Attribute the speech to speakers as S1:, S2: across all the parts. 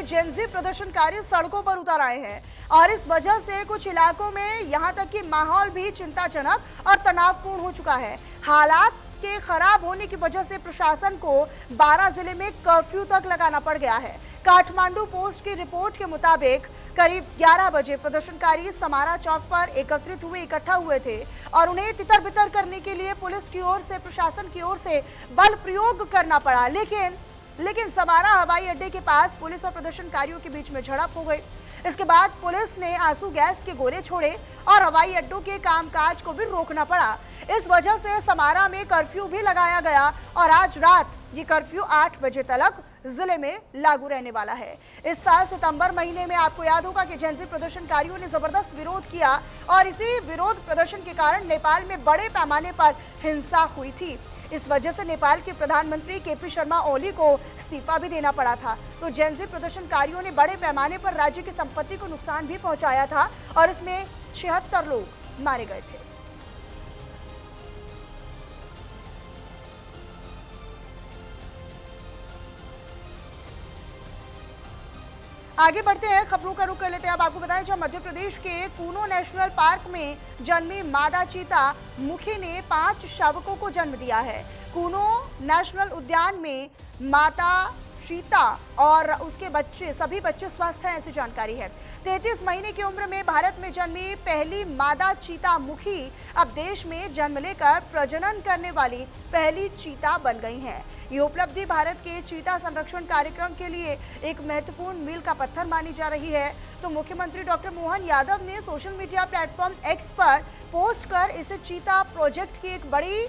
S1: में जेनजी प्रदर्शनकारी सड़कों पर उतर आए हैं और इस वजह से कुछ इलाकों में यहां तक कि माहौल भी चिंताजनक और तनावपूर्ण हो चुका है। हालात के खराब होने की वजह से प्रशासन को 12 जिले में कर्फ्यू तक लगाना पड़ गया है। काठमांडू पोस्ट की रिपोर्ट के मुताबिक करीब 11 बजे प्रदर्शनकारी समारा चौक पर इकट्ठा हुए थे और उन्हें तितर-बितर करने के लिए पुलिस की ओर से, प्रशासन की ओर से बल प्रयोग करना पड़ा। लेकिन समारा हवाई अड्डे के पास पुलिस और प्रदर्शनकारियों के बीच में झड़प हो गई। इसके बाद पुलिस ने आंसू गैस के गोले छोड़े और हवाई अड्डों के कामकाज को भी रोकना पड़ा। इस वजह से समारा में कर्फ्यू भी लगाया गया और आज रात ये कर्फ्यू 8 बजे तक जिले में लागू रहने वाला है। इस साल सितंबर महीने में आपको याद होगा कि जेनजी प्रदर्शनकारियों ने जबरदस्त विरोध किया और इसी विरोध प्रदर्शन के कारण नेपाल में बड़े पैमाने पर हिंसा हुई थी। इस वजह से नेपाल के प्रधानमंत्री केपी शर्मा ओली को इस्तीफा भी देना पड़ा था। तो जेनजी प्रदर्शनकारियों ने बड़े पैमाने पर राज्य की संपत्ति को नुकसान भी पहुंचाया था और इसमें 76 लोग मारे गए थे। आगे बढ़ते हैं, खबरों का रुख कर लेते हैं। अब आपको बताएं, जब मध्य प्रदेश के कूनो नेशनल पार्क में जन्मी मादा चीता मुखी ने 5 शावकों को जन्म दिया है। कूनो नेशनल उद्यान में माता चीता और उसके सभी बच्चे स्वस्थ हैं, ऐसी जानकारी है। 33 महीने की उम्र में भारत में जन्मी पहली मादा चीता मुखी अब देश में जन्म लेकर प्रजनन करने वाली पहली चीता बन गई हैं। ये उपलब्धि भारत के चीता संरक्षण कार्यक्रम के लिए एक महत्वपूर्ण मील का पत्थर मानी जा रही है। तो मुख्यमंत्री डॉक्टर मोहन यादव ने सोशल मीडिया प्लेटफॉर्म एक्स पर पोस्ट कर इसे चीता प्रोजेक्ट की एक बड़ी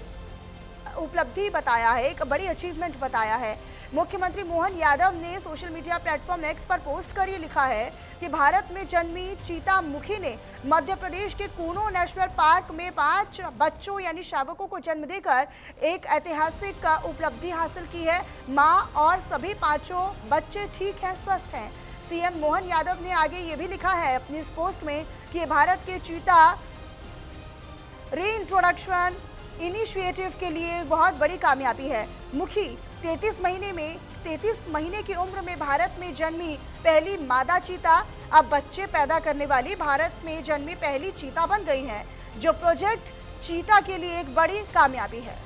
S1: उपलब्धि बताया है, एक बड़ी अचीवमेंट बताया है। मुख्यमंत्री मोहन यादव ने सोशल मीडिया प्लेटफॉर्म एक्स पर पोस्ट कर ये लिखा है कि भारत में जन्मी चीता मुखी ने मध्य प्रदेश के कूनो नेशनल पार्क में 5 बच्चों यानी शावकों को जन्म देकर एक ऐतिहासिक उपलब्धि हासिल की है। मां और सभी 5 बच्चे ठीक हैं, स्वस्थ हैं। सीएम मोहन यादव ने आगे ये भी लिखा है अपनी इस पोस्ट में कि भारत के चीता रीइंट्रोडक्शन इनिशिएटिव के लिए बहुत बड़ी कामयाबी है। मुखी 33 महीने की उम्र में भारत में जन्मी पहली मादा चीता अब बच्चे पैदा करने वाली भारत में जन्मी पहली चीता बन गई है, जो प्रोजेक्ट चीता के लिए एक बड़ी कामयाबी है।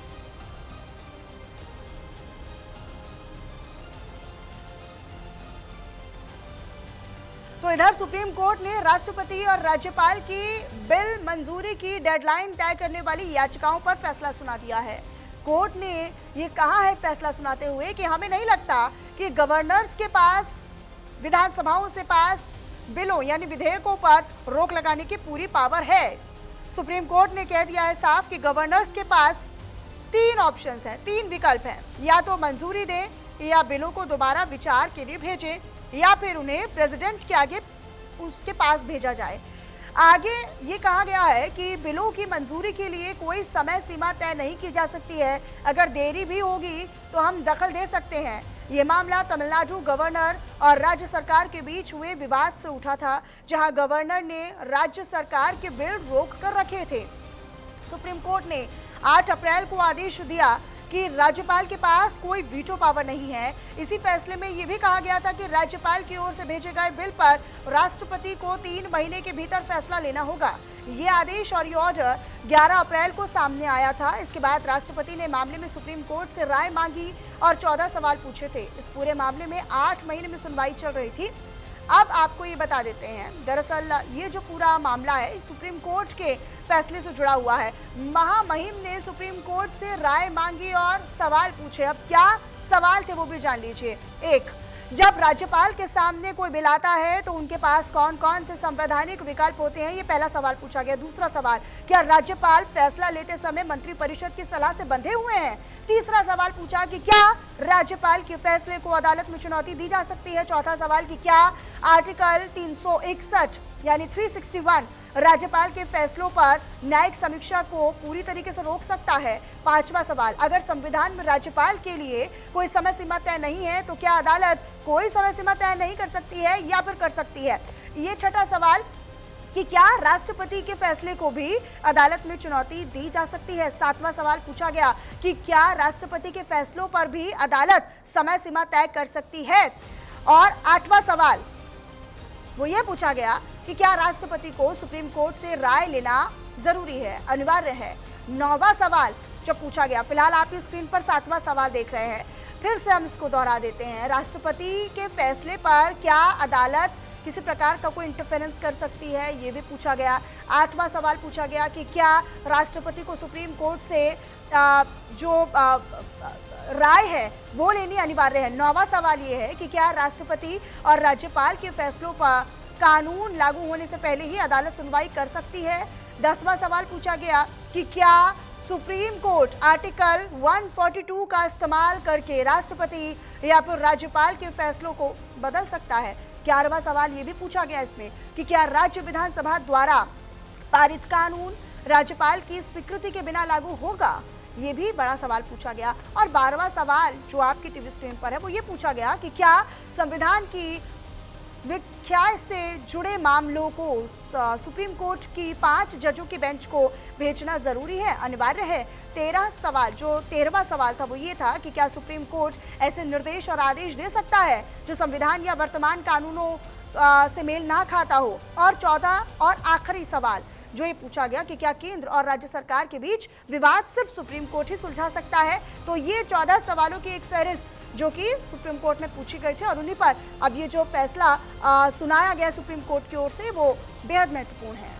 S1: तो इधर सुप्रीम कोर्ट ने राष्ट्रपति और राज्यपाल की बिल मंजूरी की डेडलाइन तय करने वाली याचिकाओं पर फैसला सुना दिया है। कोर्ट ने ये कहा है फैसला सुनाते हुए कि हमें नहीं लगता कि गवर्नर्स के पास विधानसभाओं से पास बिलों यानी विधेयकों पर रोक लगाने की पूरी पावर है। सुप्रीम कोर्ट ने कह दिया है साफ कि गवर्नर्स के पास 3 ऑप्शंस हैं, 3 विकल्प हैं, या तो मंजूरी दें या बिलों को दोबारा विचार के लिए भेजें या फिर उन्हें प्रेसिडेंट के आगे उसके पास भेजा जाए। आगे ये कहा गया है कि बिलों की मंजूरी के लिए कोई समय सीमा तय नहीं की जा सकती है। अगर देरी भी होगी तो हम दखल दे सकते हैं। ये मामला तमिलनाडु गवर्नर और राज्य सरकार के बीच हुए विवाद से उठा था, जहां गवर्नर ने राज्य सरकार के बिल रोक कर रखे थे। सुप्रीम कोर्ट ने 8 अप्रैल को आदेश दिया कि राज्यपाल के पास कोई वीटो पावर नहीं है। इसी फैसले में यह भी कहा गया था कि राज्यपाल की ओर से भेजे गए बिल पर राष्ट्रपति को 3 महीने के भीतर फैसला लेना होगा। ये आदेश और ये ऑर्डर 11 अप्रैल को सामने आया था। इसके बाद राष्ट्रपति ने मामले में सुप्रीम कोर्ट से राय मांगी और 14 सवाल पूछे थे। इस पूरे मामले में 8 महीने में सुनवाई चल रही थी। अब आपको ये बता देते हैं, दरअसल ये जो पूरा मामला है सुप्रीम कोर्ट के फैसले से जुड़ा हुआ है। महामहिम ने सुप्रीम कोर्ट से राय मांगी और सवाल पूछे। अब क्या सवाल थे वो भी जान लीजिए। 1, जब राज्यपाल के सामने कोई बिल आता है तो उनके पास कौन कौन से संवैधानिक विकल्प होते हैं, ये पहला सवाल पूछा गया। दूसरा सवाल, क्या राज्यपाल फैसला लेते समय मंत्रिपरिषद की सलाह से बंधे हुए हैं। तीसरा सवाल पूछा कि क्या राज्यपाल के फैसले को अदालत में चुनौती दी जा सकती है। चौथा सवाल कि क्या आर्टिकल 361 यानी 361 राज्यपाल के फैसलों पर न्यायिक समीक्षा को पूरी तरीके से रोक सकता है। पांचवा सवाल, अगर संविधान में राज्यपाल के लिए कोई समय सीमा तय नहीं है तो क्या अदालत कोई समय सीमा तय नहीं कर सकती है या फिर कर सकती है। ये छठा सवाल कि क्या राष्ट्रपति के फैसले को भी अदालत में चुनौती दी जा सकती है। सातवां सवाल पूछा गया कि क्या राष्ट्रपति के फैसलों पर भी अदालत समय सीमा तय कर सकती है। और 8वां सवाल वो ये पूछा गया कि क्या राष्ट्रपति को सुप्रीम कोर्ट से राय लेना जरूरी है, अनिवार्य है। 9वां सवाल जब पूछा गया, फिलहाल आप इस स्क्रीन पर 7वां सवाल देख रहे हैं, फिर से हम इसको दोहरा देते हैं। राष्ट्रपति के फैसले पर क्या अदालत किसी प्रकार का कोई इंटरफेरेंस कर सकती है, ये भी पूछा गया। 8वां सवाल पूछा गया कि क्या राष्ट्रपति को सुप्रीम कोर्ट से जो राय है वो लेनी अनिवार्य है। 9वां सवाल ये है कि क्या राष्ट्रपति और राज्यपाल के फैसलों पर कानून लागू होने से पहले ही अदालत सुनवाई कर सकती है। 10वां सवाल पूछा गया कि क्या सुप्रीम कोर्ट आर्टिकल 142 का इस्तेमाल करके राष्ट्रपति या फिर राज्यपाल के फैसलों को बदल सकता है। 11वां सवाल ये भी पूछा गया इसमें कि क्या राज्य विधानसभा द्वारा पारित कानून राज्यपाल की स्वीकृति के बिना लागू होगा, ये भी बड़ा सवाल पूछा गया। और 12वां सवाल जो आपकी टीवी स्क्रीन पर है वो ये पूछा गया कि क्या संविधान की व्याख्या से जुड़े मामलों को सुप्रीम कोर्ट की 5 जजों की बेंच को भेजना जरूरी है, अनिवार्य है। 13वां सवाल था वो ये था कि क्या सुप्रीम कोर्ट ऐसे निर्देश और आदेश दे सकता है जो संविधान या वर्तमान कानूनों से मेल ना खाता हो। और 14 और आखिरी सवाल जो ये पूछा गया कि क्या केंद्र और राज्य सरकार के बीच विवाद सिर्फ सुप्रीम कोर्ट ही सुलझा सकता है। तो ये 14 सवालों की एक फहरिस्त जो कि सुप्रीम कोर्ट में पूछी गई थी और उन्हीं पर अब ये जो फैसला सुनाया गया सुप्रीम कोर्ट की ओर से वो बेहद महत्वपूर्ण है।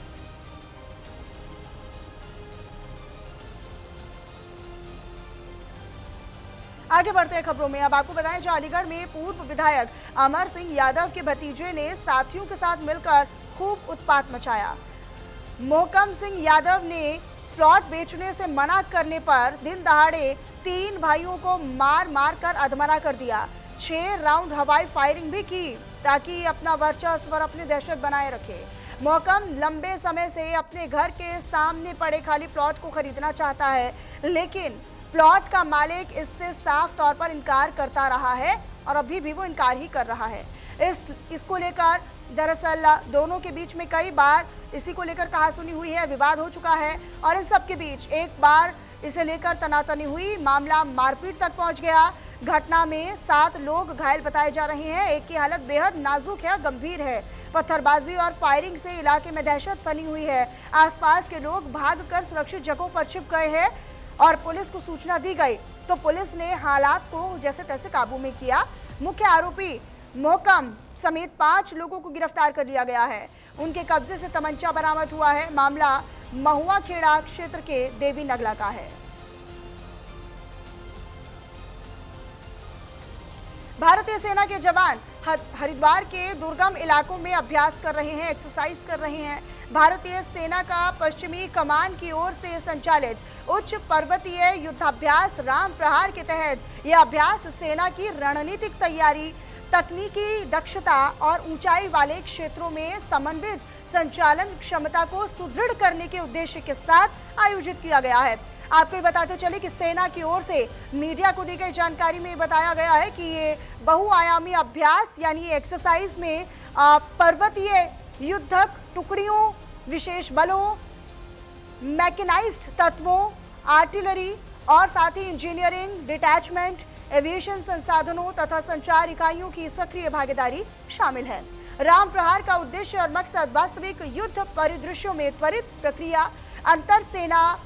S1: आगे बढ़ते हैं खबरों में। अब आपको बताएं, जो अलीगढ़ में पूर्व विधायक अमर सिंह यादव के भतीजे ने साथियों के साथ मिलकर खूब उत्पात मचाया। मोहकम सिंह यादव ने प्लॉट बेचने से मना करने पर दिन दहाड़े 3 भाइयों को मार मार कर अधमरा कर दिया। 6 राउंड हवाई फायरिंग भी की ताकि अपना वर्चस्व और अपनी दहशत बनाए रखे। मोहकम लंबे समय से अपने घर के सामने पड़े खाली प्लॉट को खरीदना चाहता है, लेकिन प्लॉट का मालिक इससे साफ तौर पर इनकार करता रहा है और अभी भी वो इनकार ही कर रहा है। इसको लेकर दरअसल दोनों के बीच में कई बार इसी को लेकर कहासुनी हुई है, विवाद हो चुका है और इन सब के बीच एक बार इसे लेकर तनातनी हुई, मामला मारपीट तक पहुंच गया। घटना में 7 लोग घायल बताए जा रहे हैं। एक की हालत बेहद नाजुक है, गंभीर है। पत्थरबाजी और फायरिंग से इलाके में दहशत बनी हुई है। आसपास के लोग भागकर सुरक्षित जगहों पर छिप गए हैं और पुलिस को सूचना दी गई तो पुलिस ने हालात को जैसे तैसे काबू में किया। मुख्य आरोपी मोहकम समेत 5 लोगों को गिरफ्तार कर लिया गया है। उनके कब्जे से तमंचा बरामद हुआ है। मामला महुआ खेड़ा क्षेत्र के देवी नगला का है। भारतीय सेना के जवान हरिद्वार के दुर्गम इलाकों में अभ्यास कर रहे हैं, एक्सरसाइज कर रहे हैं। भारतीय सेना का पश्चिमी कमान की ओर से संचालित उच्च पर्वतीय युद्धाभ्यास राम प्रहार के तहत यह अभ्यास सेना की रणनीतिक तैयारी, तकनीकी दक्षता और ऊंचाई वाले क्षेत्रों में समन्वित संचालन क्षमता को सुदृढ़ करने के उद्देश्य के साथ आयोजित किया गया है। आपको ये बताते चले कि सेना की ओर से मीडिया को दी गई जानकारी में बताया गया है कि ये बहुआयामी अभ्यास यानी एक्सरसाइज में पर्वतीय युद्धक टुकड़ियों, विशेष बलों, मैकेनाइज्ड तत्वों, आर्टिलरी और साथ ही इंजीनियरिंग, डिटैचमेंट, एविएशन संसाधनों तथा संचार इकाइयों की सक्रिय भागीदारी शामिल है। राम प्रहार का उद्देश्य और मकसद वास्तविक युद्ध परिदृश्यों में त्वरित प्रक्रिया, अंतर सेना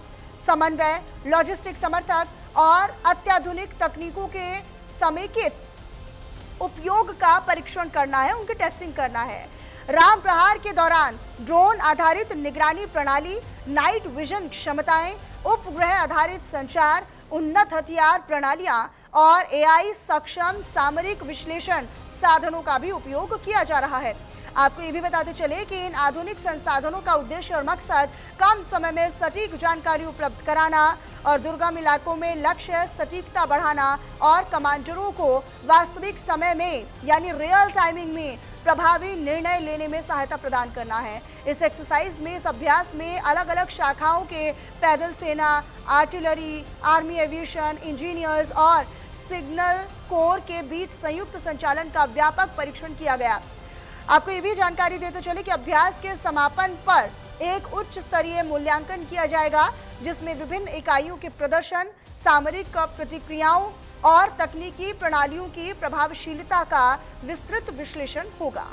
S1: समन्वय, लॉजिस्टिक समर्थक और अत्याधुनिक तकनीकों के समेकित उपयोग का परीक्षण करना है, उनकी टेस्टिंग करना है। राम प्रहार के दौरान ड्रोन आधारित निगरानी प्रणाली, नाइट विजन क्षमताएं, उपग्रह आधारित संचार, उन्नत हथियार प्रणालियां और एआई सक्षम सामरिक विश्लेषण साधनों का भी उपयोग किया जा रहा है। आपको ये भी बताते चले कि इन आधुनिक संसाधनों का उद्देश्य और मकसद कम समय में सटीक जानकारी उपलब्ध कराना और दुर्गम इलाकों में लक्ष्य सटीकता बढ़ाना और कमांडरों को वास्तविक समय में यानी रियल टाइमिंग में प्रभावी निर्णय लेने में सहायता प्रदान करना है। इस एक्सरसाइज में, इस अभ्यास में अलग अलग शाखाओं के पैदल सेना, आर्टिलरी, आर्मी एविएशन, इंजीनियर्स और सिग्नल कोर के बीच संयुक्त संचालन का व्यापक परीक्षण किया गया। आपको ये भी जानकारी देते चले कि अभ्यास के समापन पर एक उच्च स्तरीय मूल्यांकन किया जाएगा जिसमें विभिन्न इकाइयों के प्रदर्शन, सामरिक प्रतिक्रियाओं, और तकनीकी प्रणालियों की प्रभावशीलता का विस्तृत विश्लेषण होगा।